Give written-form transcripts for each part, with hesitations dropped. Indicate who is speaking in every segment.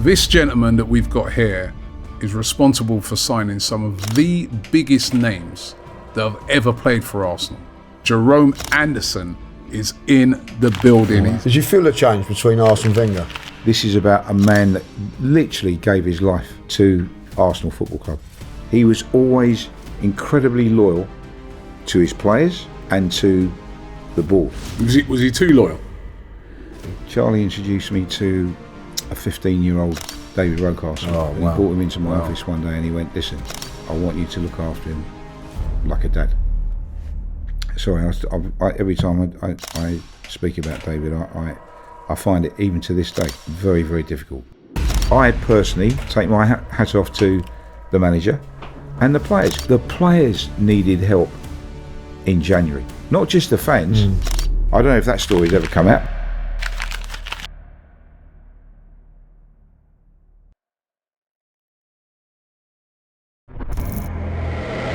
Speaker 1: This gentleman that we've got here is responsible for signing some of the biggest names that have ever played for Arsenal. Jerome Anderson is in the building.
Speaker 2: Did you feel a change between Arsenal and Wenger?
Speaker 3: This is about a man that literally gave his life to Arsenal Football Club. He was always incredibly loyal to his players and to the board.
Speaker 1: Was he too loyal?
Speaker 3: Charlie introduced me to a 15-year-old David Rollcaster.
Speaker 2: Oh, wow.
Speaker 3: He brought him into my office one day and he went, listen, I want you to look after him like a dad. Sorry, every time I speak about David, I find it, even to this day, very, very difficult. I personally take my hat off to the manager and the players. The players needed help in January, not just the fans. I don't know if that story's ever come out.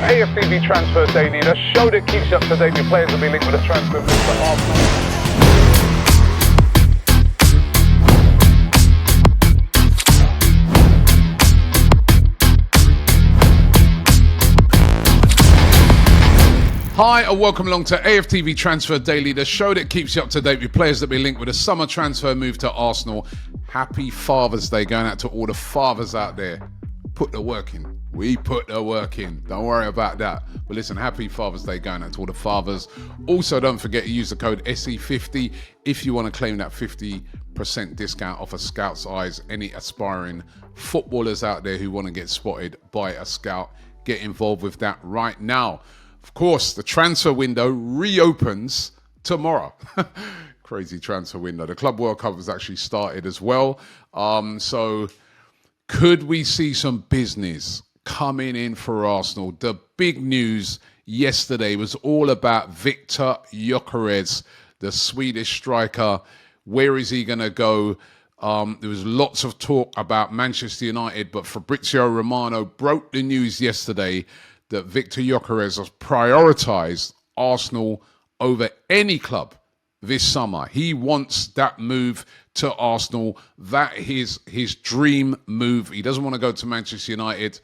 Speaker 4: AFTV Transfer Daily, the show that keeps you up to date. Your players will be linked with a transfer move to Arsenal.
Speaker 1: Hi and welcome along to AFTV Transfer Daily, the show that keeps you up to date with players that be linked with a summer transfer move to Arsenal. Happy Father's Day going out to all the fathers out there. Put the work in. We put the work in. Don't worry about that. But listen, happy Father's Day going out to all the fathers. Also, don't forget to use the code SE50 if you want to claim that 50% discount off a Scout's Eyes. Any aspiring footballers out there who want to get spotted by a scout, get involved with that right now. Of course, the transfer window reopens tomorrow. Crazy transfer window. The Club World Cup has actually started as well. So could we see some business coming in for Arsenal? The big news yesterday was all about Victor Gyokeres, the Swedish striker. Where is he going to go? There was lots of talk about Manchester United, but Fabrizio Romano broke the news yesterday that Victor Gyokeres has prioritised Arsenal over any club this summer. He wants that move to Arsenal. That is his dream move. He doesn't want to go to Manchester United,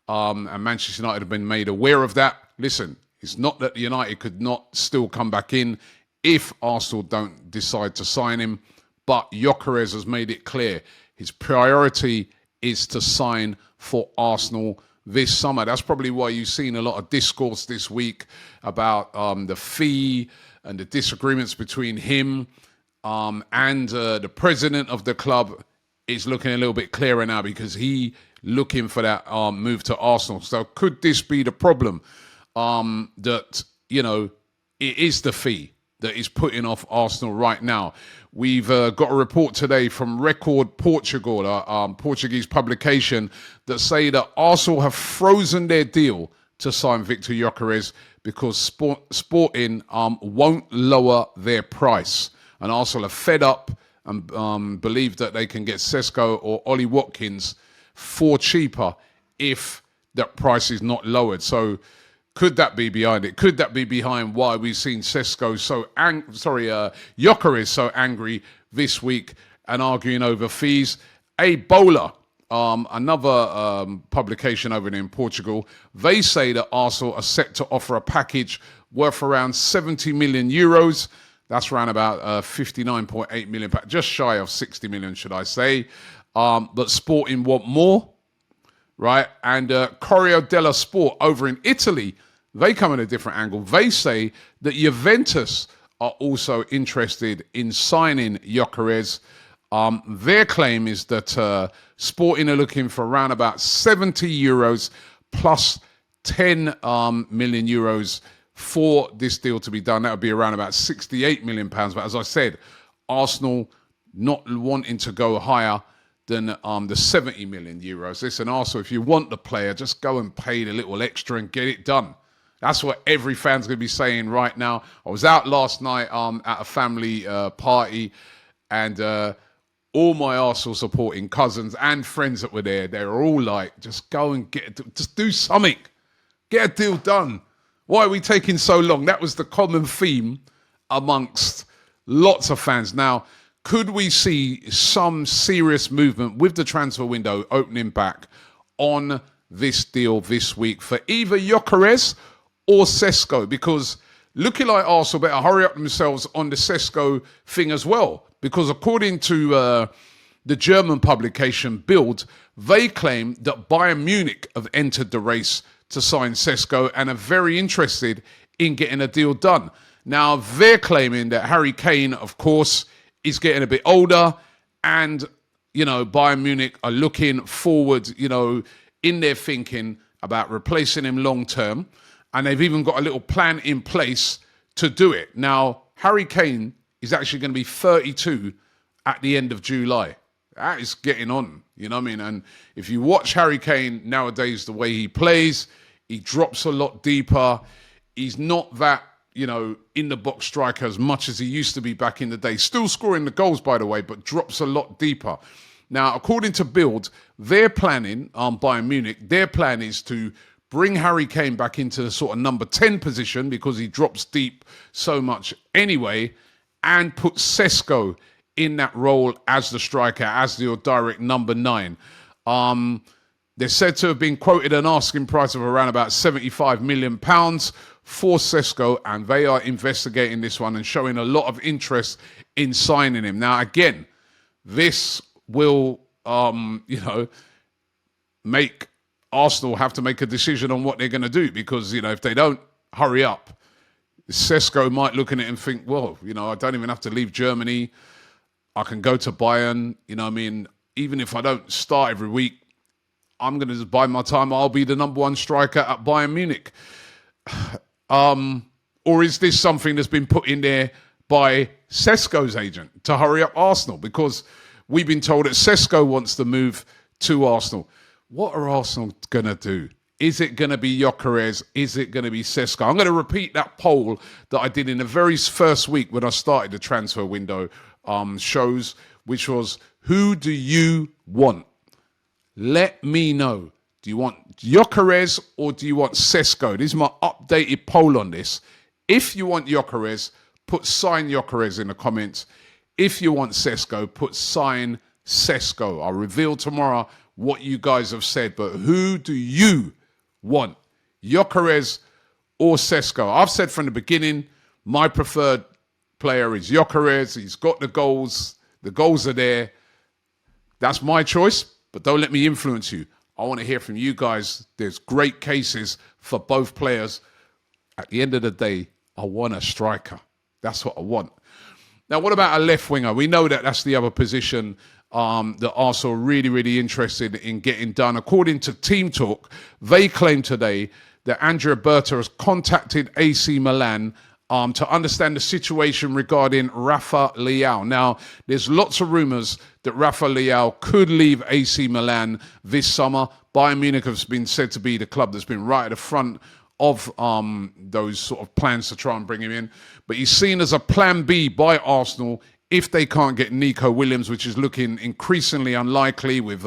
Speaker 1: and Manchester United have been made aware of that. Listen, it's not that United could not still come back in if Arsenal don't decide to sign him, but Gyokeres has made it clear his priority is to sign for Arsenal this summer. That's probably why you've seen a lot of discourse this week about the fee and the disagreements between him and the president of the club. Is looking a little bit clearer now because he looking for that move to Arsenal. So could this be the problem? That, you know, it is the fee that is putting off Arsenal right now. We've got a report today from Record Portugal, a Portuguese publication, that say that Arsenal have frozen their deal to sign Victor Gyokeres because Sporting won't lower their price. And Arsenal are fed up and believe that they can get Sesko or Ollie Watkins for cheaper if that price is not lowered. So could that be behind it? Could that be behind why we've seen Sesko Gyokeres so angry this week and arguing over fees? A Bowler, another publication over there in Portugal, they say that Arsenal are set to offer a package worth around 70 million euros. That's around about 59.8 million, just shy of 60 million, should I say. But Sporting want more, right? And Corriere dello Sport over in Italy, they come at a different angle. They say that Juventus are also interested in signing Gyokeres. Their claim is that Sporting are looking for around about 70 euros plus 10 million euros for this deal to be done. That would be around about 68 million pounds. But as I said, Arsenal not wanting to go higher than the 70 million euros. Listen, Arsenal, if you want the player, just go and pay the little extra and get it done. That's what every fan's going to be saying right now. I was out last night at a family party, and all my Arsenal supporting cousins and friends that were there, they were all like, just go and just do something. Get a deal done. Why are we taking so long? That was the common theme amongst lots of fans. Now, Could we see some serious movement with the transfer window opening back on this deal this week for either Gyokeres or Sesko? Because looking like Arsenal better hurry up themselves on the Sesko thing as well. Because according to the German publication Bild, they claim that Bayern Munich have entered the race to sign Sesko and are very interested in getting a deal done. Now, they're claiming that Harry Kane, of course, is getting a bit older and, Bayern Munich are looking forward, in their thinking about replacing him long term. And they've even got a little plan in place to do it. Now, Harry Kane is actually going to be 32 at the end of July. That is getting on, you know what I mean? And if you watch Harry Kane nowadays, the way he plays, he drops a lot deeper. He's not that, in the box striker as much as he used to be back in the day. Still scoring the goals, by the way, but drops a lot deeper. Now, according to Bild, they're planning, Bayern Munich, their plan is to bring Harry Kane back into the sort of number 10 position because he drops deep so much anyway, and put Sesko in that role as the striker, as the direct number 9. They're said to have been quoted an asking price of around about £75 million for Sesko, and they are investigating this one and showing a lot of interest in signing him. Now, again, this will, make Arsenal have to make a decision on what they're going to do because, if they don't hurry up, Sesko might look at it and think, well, I don't even have to leave Germany. I can go to Bayern. Even if I don't start every week, I'm going to just buy my time. I'll be the number 1 striker at Bayern Munich. Or is this something that's been put in there by Sesko's agent to hurry up Arsenal? Because we've been told that Sesko wants to move to Arsenal. What are Arsenal going to do? Is it going to be Gyokeres? Is it going to be Sesko? I'm going to repeat that poll that I did in the very first week when I started the transfer window shows, which was, who do you want? Let me know. Do you want Gyokeres or do you want Sesko? This is my updated poll on this. If you want Gyokeres, put sign Gyokeres in the comments. If you want Sesko, put sign Sesko. I'll reveal tomorrow what you guys have said, but who do you want? Gyokeres or Sesko? I've said from the beginning, my preferred player is Gyokeres. He's got the goals. The goals are there. That's my choice, but don't let me influence you. I want to hear from you guys. There's great cases for both players. At the end of the day, I want a striker. That's what I want. Now, what about a left winger? We know that that's the other position that Arsenal are really, really interested in getting done. According to Team Talk, they claim today that Andrea Berta has contacted AC Milan to understand the situation regarding Rafael Leao. Now, there's lots of rumours that Rafael Leao could leave AC Milan this summer. Bayern Munich has been said to be the club that's been right at the front of those sort of plans to try and bring him in. But he's seen as a plan B by Arsenal if they can't get Nico Williams, which is looking increasingly unlikely with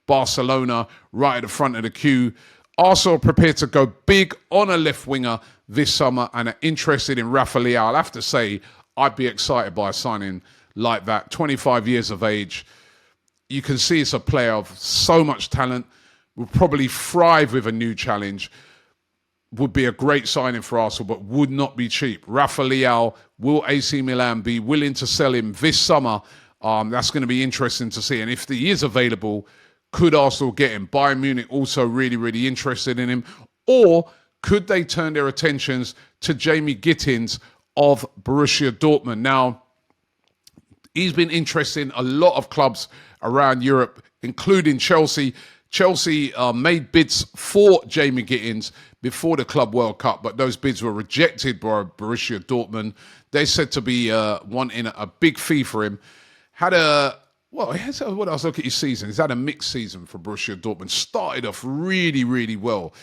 Speaker 1: Barcelona right at the front of the queue. Arsenal are prepared to go big on a left winger this summer and are interested in Rafael Leao. I'll have to say, I'd be excited by a signing like that. 25 years of age. You can see it's a player of so much talent. Will probably thrive with a new challenge. Would be a great signing for Arsenal, but would not be cheap. Rafael Leao, will AC Milan be willing to sell him this summer? That's going to be interesting to see. And if he is available, could Arsenal get him? Bayern Munich also really, really interested in him. Or could they turn their attentions to Jamie Gittens of Borussia Dortmund? Now, he's been interested in a lot of clubs around Europe, including Chelsea. Chelsea made bids for Jamie Gittens before the Club World Cup, but those bids were rejected by Borussia Dortmund. They said to be wanting a big fee for him. When I was looking at his season, he's had a mixed season for Borussia Dortmund. Started off really, really well,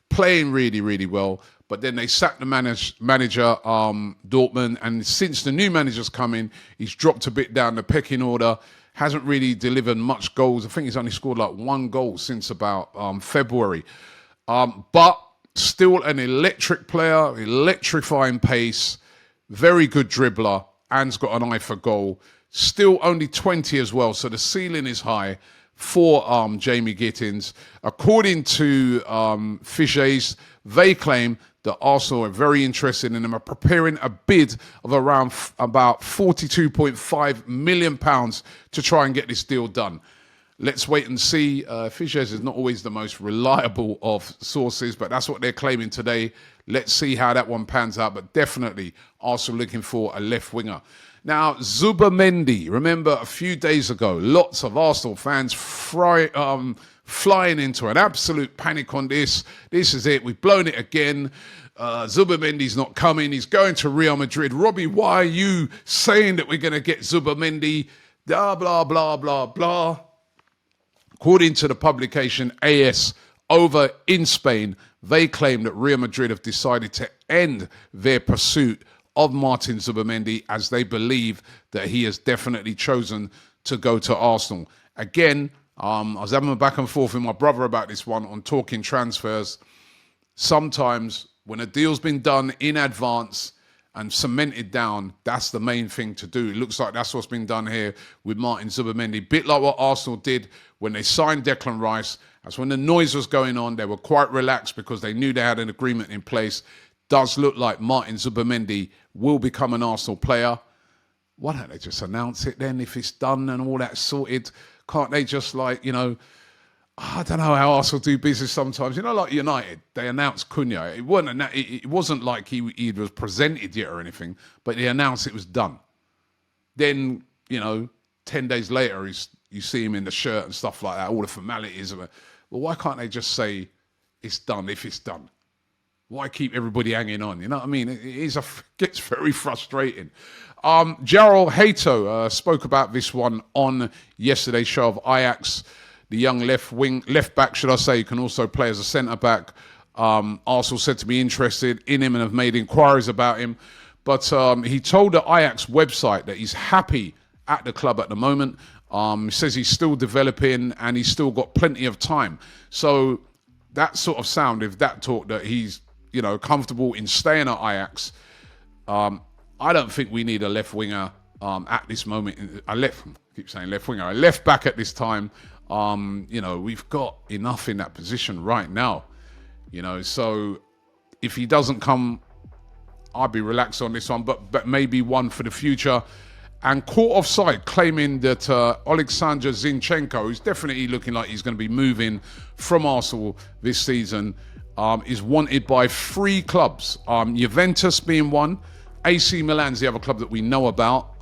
Speaker 1: playing really, really well, but then they sacked the manager, Dortmund, and since the new manager's come in, he's dropped a bit down the pecking order. Hasn't really delivered much goals. I think he's only scored like 1 goal since about February. But still an electric player, electrifying pace, very good dribbler, and's got an eye for goal. Still only 20 as well, so the ceiling is high for Jamie Gittens. According to Fiches, they claim that Arsenal are very interested in him, are preparing a bid of around about £42.5 million to try and get this deal done. Let's wait and see. Fiches is not always the most reliable of sources, but that's what they're claiming today. Let's see how that one pans out, but definitely Arsenal looking for a left winger. Now, Zubimendi, remember a few days ago, lots of Arsenal fans flying into an absolute panic on this. This is it. We've blown it again. Zubimendi's not coming. He's going to Real Madrid. Robbie, why are you saying that we're going to get Zubimendi? Blah, blah, blah, blah, blah. According to the publication AS over in Spain, they claim that Real Madrid have decided to end their pursuit of Martin Zubimendi as they believe that he has definitely chosen to go to Arsenal. Again, I was having a back and forth with my brother about this one on talking transfers. Sometimes when a deal's been done in advance and cemented down, that's the main thing to do. It looks like that's what's been done here with Martin Zubimendi. Bit like what Arsenal did when they signed Declan Rice. That's when the noise was going on. They were quite relaxed because they knew they had an agreement in place. Does look like Martin Zubimendi will become an Arsenal player. Why don't they just announce it then if it's done and all that sorted? Can't they just I don't know how Arsenal do business sometimes. Like United, they announced Cunha. It wasn't like he was presented yet or anything, but they announced it was done. Then, 10 days later, you see him in the shirt and stuff like that, all the formalities of it. Well, why can't they just say it's done if it's done? Why keep everybody hanging on? You know what I mean? It gets very frustrating. Jorrel Hato spoke about this one on yesterday's show of Ajax, the young left back, should I say, can also play as a centre back. Arsenal said to be interested in him and have made inquiries about him. But he told the Ajax website that he's happy at the club at the moment. He says he's still developing and he's still got plenty of time. So that sort of sound, if that talk that he's comfortable in staying at Ajax, I don't think we need a left winger at this moment. A left back at this time. We've got enough in that position right now. So if he doesn't come, I'd be relaxed on this one, but maybe one for the future. And caught offside, claiming that Alexander Zinchenko, who's definitely looking like he's going to be moving from Arsenal this season, is wanted by 3 clubs. Juventus being one, AC Milan's the other club that we know about.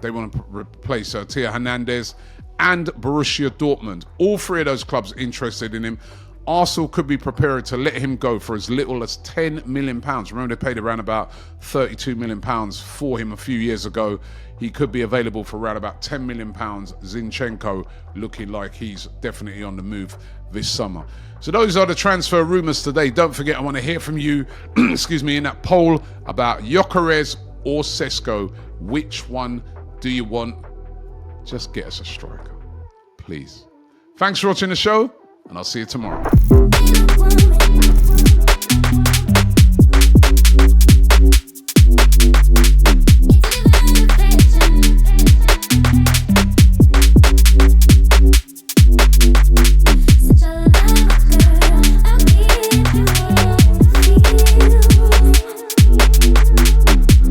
Speaker 1: They want to replace Theo Hernandez, and Borussia Dortmund. All 3 of those clubs interested in him. Arsenal could be prepared to let him go for as little as £10 million. Remember, they paid around about £32 million for him a few years ago. He could be available for around about £10 million. Zinchenko looking like he's definitely on the move this summer. So those are the transfer rumours today. Don't forget, I want to hear from you, in that poll about Gyokeres or Sesko. Which one do you want? Just get us a striker, please. Thanks for watching the show, and I'll see you tomorrow.